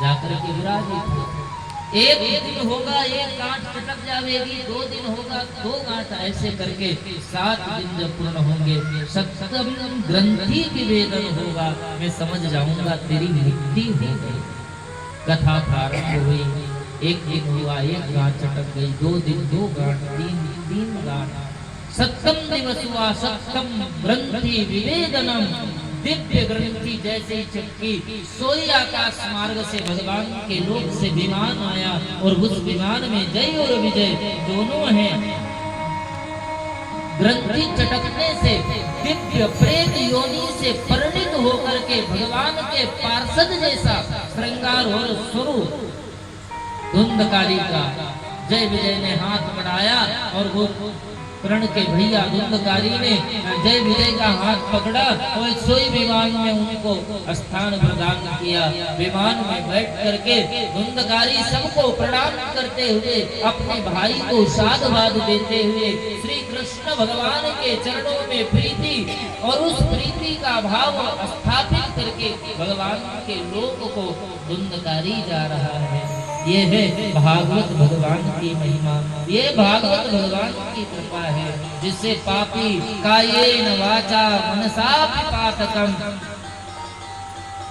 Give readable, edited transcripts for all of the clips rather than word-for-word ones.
जाकर के विराजित हो। एक दिन होगा एक गांठ चटक जाएगी, 2 दिन होगा 2 गांठ, ऐसे करके 7 दिन जब पूर्ण होंगे, सप्तम ग्रंथि की वेदन होगा, मैं समझ जाऊंगा तेरी मुक्ति हो गई। कथा प्रारंभ हुई, एक दिन हुआ एक गांठ चटक गई, 2 दिन 2 गांठ, 3 गांठ, सप्तम दिवस हुआ सप्तम ग्रंथि विवेदनम। दिव्य ग्रंथि जैसे ही चटकी, सोई आकाश मार्ग से भगवान के लोक से विमान आया, और उस विमान में जय और विजय दोनों हैं। ग्रंथि चटकने से दिव्य प्रेत योनि से परिणित होकर के भगवान के पार्षद जैसा श्रृंगार और स्वरूप धुंधकारी का जय विजय ने हाथ बढ़ाया, और वो कर्ण के भैया धुंधकारी ने जय विजय का हाथ पकड़ा और सोई विमान में उनको स्थान प्रदान किया। विमान में बैठ करके धुंधकारी सबको प्रणाम करते हुए, अपने भाई को साधुवाद देते हुए श्री कृष्ण भगवान के चरणों में प्रीति और उस प्रीति का भाव स्थापित करके भगवान के लोक को धुंधकारी जा रहा है। ये है भागवत भगवान की महिमा, ये भागवत भगवान की कृपा है, जिससे पापी कायेन वाचा मनसा पातकम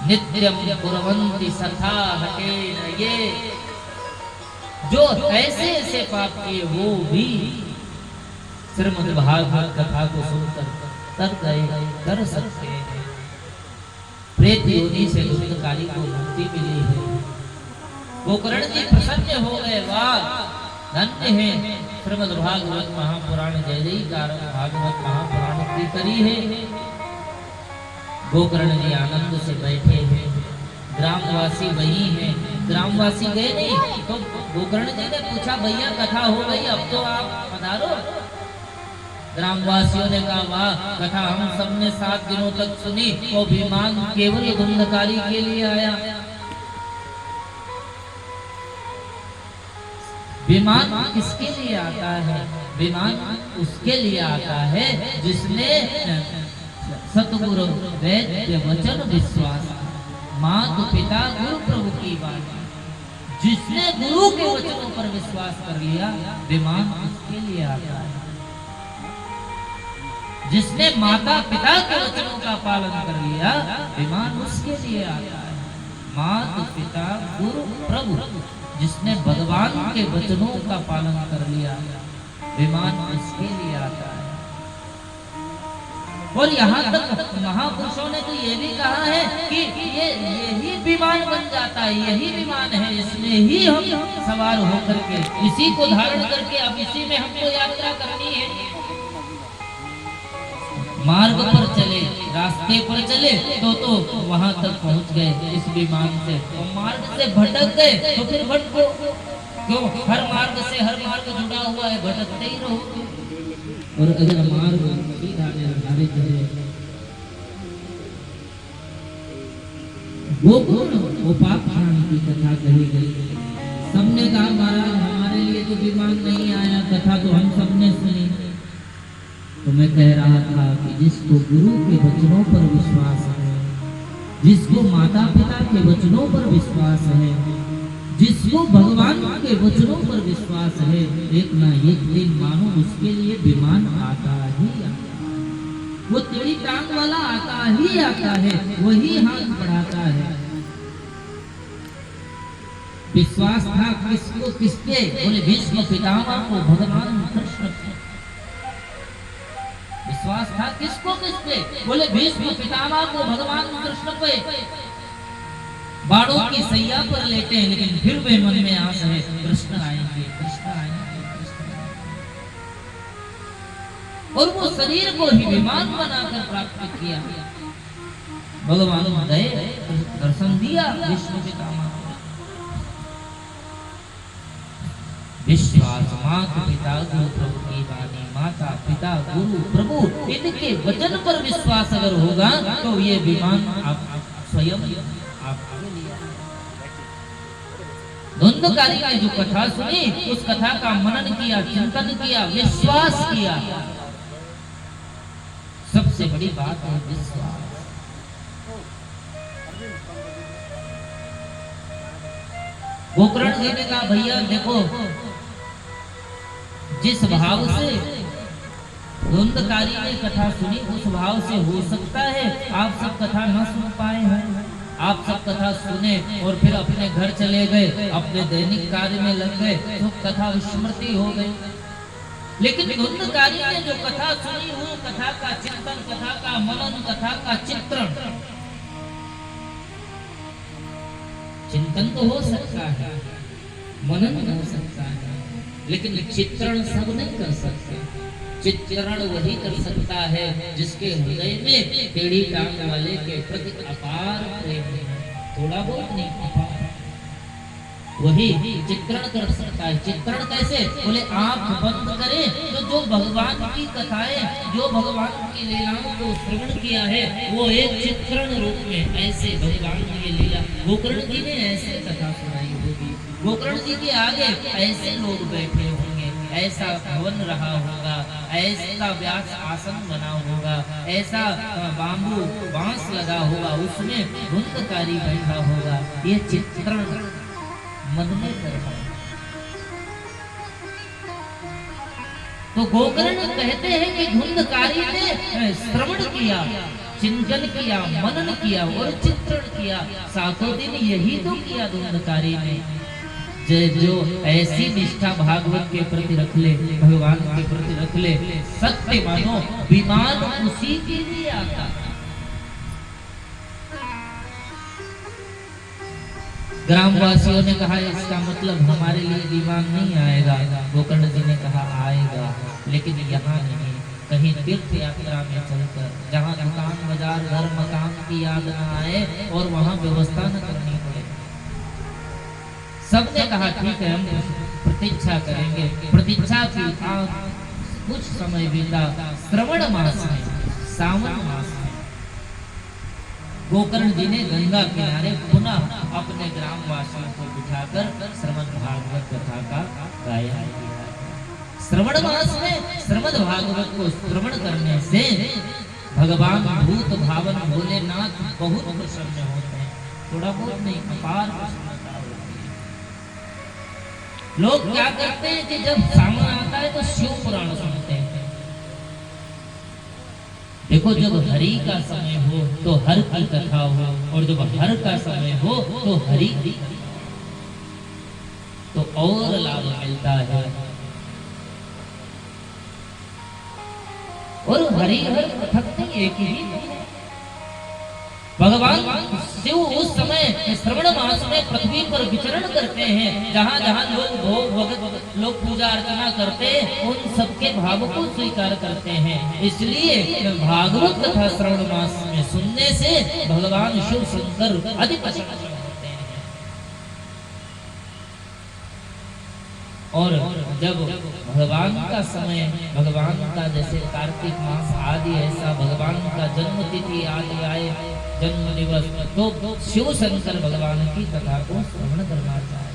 नित्यम कुर्वन्ति सथा हटेन। ये जो ऐसे ऐसे पाप किए वो भी श्रीमद् भागवत कथा को सुनकर तर गए, कर सकते हैं। प्रेत योनि से धुंधकारी को मुक्ति मिली है। गोकर्ण जी प्रसन्न हो गए, वाह धन्य है। श्रीमद् भागवत महापुराण जय जयकार भागवत महापुराण की करी है। गोकर्ण जी आनंद से बैठे हैं, ग्रामवासी वही हैं। ग्रामवासी गए नहीं तो गोकर्ण जी ने पूछा, भैया कथा हो गई, अब तो आप पधारो। ग्रामवासियों ने कहा, वाह कथा हम सबने 7 दिनों तक सुनी, वो विमान केवल धुंधकारी के लिए आया। विमान किसके लिए आता है? विमान उसके लिए आता है जिसने सतगुरु वैद्य वचन विश्वास, माता पिता गुरु प्रभु की वाणी, जिसने गुरु के वचनों पर विश्वास कर लिया, विमान उसके लिए आता है। जिसने माता पिता के वचनों का पालन कर लिया, विमान उसके लिए आता है। माता पिता गुरु प्रभु, जिसने भगवान के वचनों का पालन कर लिया, विमान उसके लिए आता है। और यहाँ तक महापुरुषों ने तो ये भी कहा है कि यही विमान बन जाता है, यही विमान है, इसमें ही हम सवार होकर के, इसी को धारण करके अब इसी में हमको यात्रा करनी है। मार्ग पर चले, रास्ते पर चले तो वहां तक पहुंच गए इस विमान से। और मार्ग से भटक गए तो फिर भटको क्यों? हर मार्ग से हर मार्ग जुड़ा हुआ है, भटकते ही रहो। और अगर मार्ग सीधा निर्धारित है, वो पापान की कथा कही गई। सबने कहा, महाराज हमारे लिए तो विमान नहीं आया, कथा तो हम सबने सुनी। तो मैं कह रहा था कि जिसको गुरु के वचनों पर विश्वास है, जिसको माता पिता के वचनों पर विश्वास है, जिसको भगवान के वचनों पर विश्वास है, एक ना एक दिन मानो उसके लिए विमान आता ही आता है। वो तेरी टांग वाला आता ही आता है, वही हाथ बढ़ाता है। विश्वास था किसको? किसके? बोले भीष्म पितामह को, भगवान कृष्ण को। विश्वास था किसको? किसके? बोले भीष्म पितामह को, भगवान कृष्ण को। बाड़ों की सैया पर लेटे हैं, लेकिन फिर वे मन में आस है, कृष्ण आएंगे, कृष्ण आएंगे, कृष्ण आएंगे। और वो शरीर को ही विमान बनाकर प्राप्त किया। भगवान गए, दर्शन दिया भीष्म पितामह को। विश्वास, माता पिता गुरु प्रभु की वाणी, माता पिता गुरु प्रभु इनके वचन पर विश्वास अगर होगा तो ये विमान आप स्वयं आपके लिए। धुंधकारी ने जो कथा सुनी, उस कथा का मनन किया, चिंतन किया, विश्वास किया। सबसे बड़ी बात है विश्वास। गोकर्ण जी ने कहा भैया देखो, जिस भाव से धुंधकारी ने कथा सुनी उस भाव से हो सकता है आप सब कथा न सुन पाए हैं। आप सब कथा सुने और फिर अपने घर चले गए, अपने दैनिक कार्य में लग गए, तो कथा विस्मृति हो गई। लेकिन धुंधकारी ने जो कथा सुनी वो कथा का चिंतन, कथा का मनन, कथा का चित्रण, चिंतन तो हो सकता है, मनन हो सकता है, लेकिन चित्रण सब नहीं कर सकते। चित्रण वही कर सकता है जिसके हृदय में टेढ़ी टांग वाले के प्रति अपार प्रेम है, थोड़ा बहुत नहीं, अपार, वही चित्रण कर सकता है। चित्रण कैसे? बोले आंख बंद करे तो जो भगवान की कथाएं, जो भगवान की लीलाओं को श्रवण किया है वो एक चित्रण रूप में ऐसे भगवान की लीला, गोकर्ण जी ने ऐसे कथा सुनाई होगी, गोकर्ण जी के आगे ऐसे लोग बैठे होंगे, ऐसा भवन रहा होगा, ऐसा व्यास आसन बना होगा, ऐसा बांबू बांस लगा होगा, उसमें धुंधकारी बैठा होगा, ये चित्रण मन में करना। तो गोकर्ण कहते हैं कि धुंधकारी ने श्रवण किया, चिंतन किया, मनन किया और चित्रण किया, सातों दिन यही तो किया धुंधकारी ने। जो ऐसी निष्ठा भागवत के प्रति रख ले, भगवान के प्रति रख ले, सत्य मानो विमान उसी के लिए आता। ग्रामवासियों ने कहा इसका मतलब हमारे लिए विमान नहीं आएगा। गोकर्ण जी ने कहा आएगा, लेकिन यहाँ नहीं, कहीं तीर्थ यात्रा में चलकर, जहाँ दुकान बाजार घर मकान की याद न आए और वहाँ व्यवस्था न करनी पड़े। सबने कहा ठीक है हम प्रतीक्षा करेंगे। प्रतीक्षा की कुछ समय बीता, श्रवण मास में, सावन मास में गोकर्ण जी ने गंगा किनारे पुनः अपने ग्रामवासियों को बिठाकर श्रवण भागवत कथा का गायन किया। श्रवण मास में श्रवण भागवत को श्रवण करने से भगवान भूत भावन भोलेनाथ बहुत प्रसन्न होते हैं, थोड़ा बहुत नहीं, अपार प्रसन्नता होती है। लोग क्या करते हैं कि जब सावन आता है तो शिव पुराण सुनते हैं। देखो जब हरि का समय हो तो हर की कथा हो, और जब हर का समय हो तो हरि की, तो और लाभ मिलता है। और हरि हर पृथक नहीं, एक ही भगवान शिव उस समय श्रवण मास में पृथ्वी पर विचरण करते हैं, जहाँ जहाँ लोग भोग भगत लोग पूजा अर्चना करते हैं उन सबके भाव को स्वीकार करते हैं। इसलिए भागवत कथा श्रवण मास में सुनने से भगवान शिव शंकर अधिक प्रसन्न होते हैं। और जब भगवान का समय, भगवान का जैसे कार्तिक मास आदि ऐसा भगवान का जन्म तिथि आदि आए, जन्म दिवस, तो शिव शंकर भगवान की कथा को श्रवण करना चाहिए।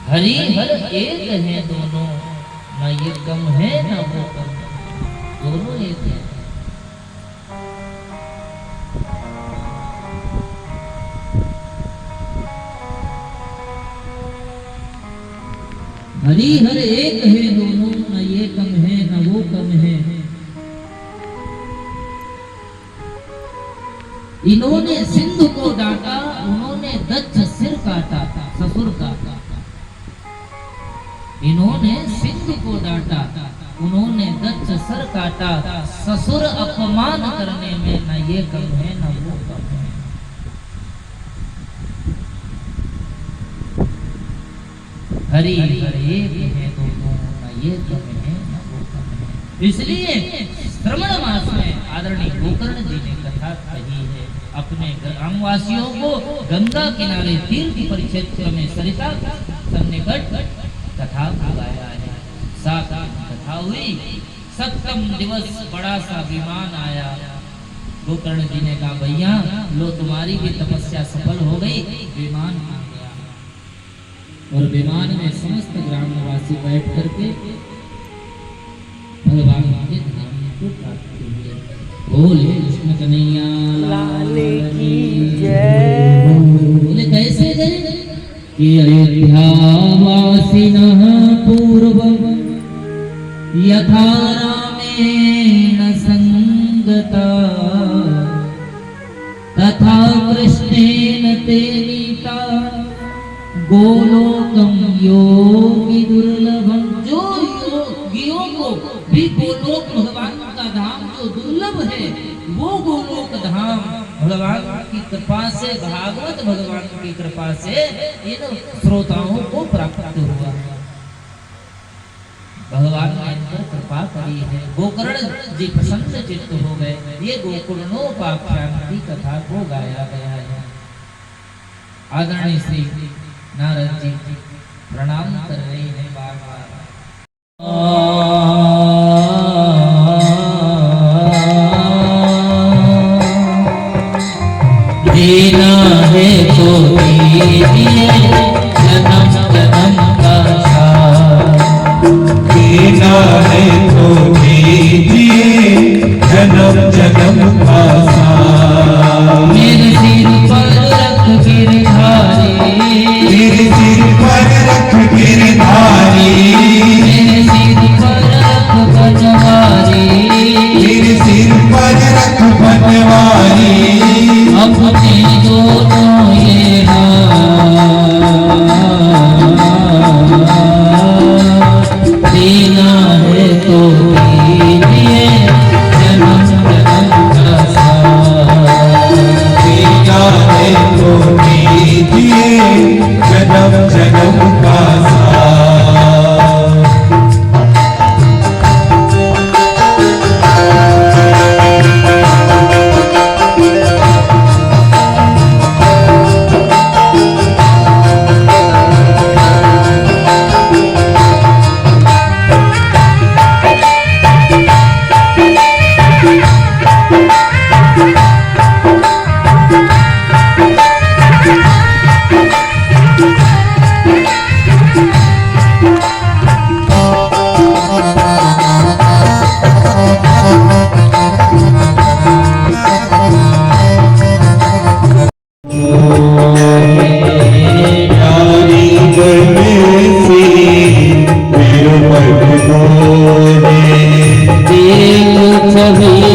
हरि हर एक है दोनों, न ये कम है न वो कम, दोनों एक है। हरि हर एक है दोनों, न ये कम है न वो कम है। इन्होंने सिंधु को डांटा, उन्होंने दक्ष सिर काटा, ससुर का। इन्होंने सिंधु को डांटा, उन्होंने दक्ष सिर काटा, ससुर अपमान करने में न ये कम है न वो कम है। हरि हर एक है दोनों, न ये कम है न वो कम है। इसलिए श्रवण मास में आदरणीय गोकर्ण जी ने कथा कही है। अपने ग्रामवासियों को गंगा किनारे तीर्थ परिक्षेत्र में सरिता सन्निकट कथा गाया है। साथ कथा हुई, सप्तम दिवस बड़ा सा विमान आया। गोकर्ण जी ने कहा भैया लो तुम्हारी भी तपस्या सफल हो गई, विमान आ गया। और विमान में समस्त ग्रामवासी बैठ करके भगवान के नाम को प्राप्त हुए। बोले कृष्ण कन्हैया लाल की जय। कि अयोध्यावासिनः पूर्वं यथा रामेण संगता तथा कृष्णेन ते नीता गोलोकम योगी दुर्लभम। जो योगियों को भी गोलोक भगवान का धाम जो दुर्लभ है वो गोलोक धाम भगवान की कृपा से, भागवत भगवान की कृपा से इन श्रोताओं को प्राप्त हुआ। भगवान ने इन पर कृपा करी है। गोकर्ण जी प्रसन्न चित्त हो गए। ये गोकर्णोपाख्यान की कथा को गाया गया है। आदरणीय श्री नारद जी प्रणाम कर रहे हैं बार बार। देना है तो दीजिए जन्म जन्म का साथ, देना है तो दीजिए जन्म जन्म का साथ। मेरे सिर पर रख गिरधारी, मेरे सिर पर रख गिरधारी, मेरे सिर पर रख बनवारी, मेरे सिर पर रख बनवारी। अपने दोनों ये हाथ, देना है तो दीजिए जन्म जन्म का साथ, देना है तो दीजिए जन्म जन्म का साथ। छवि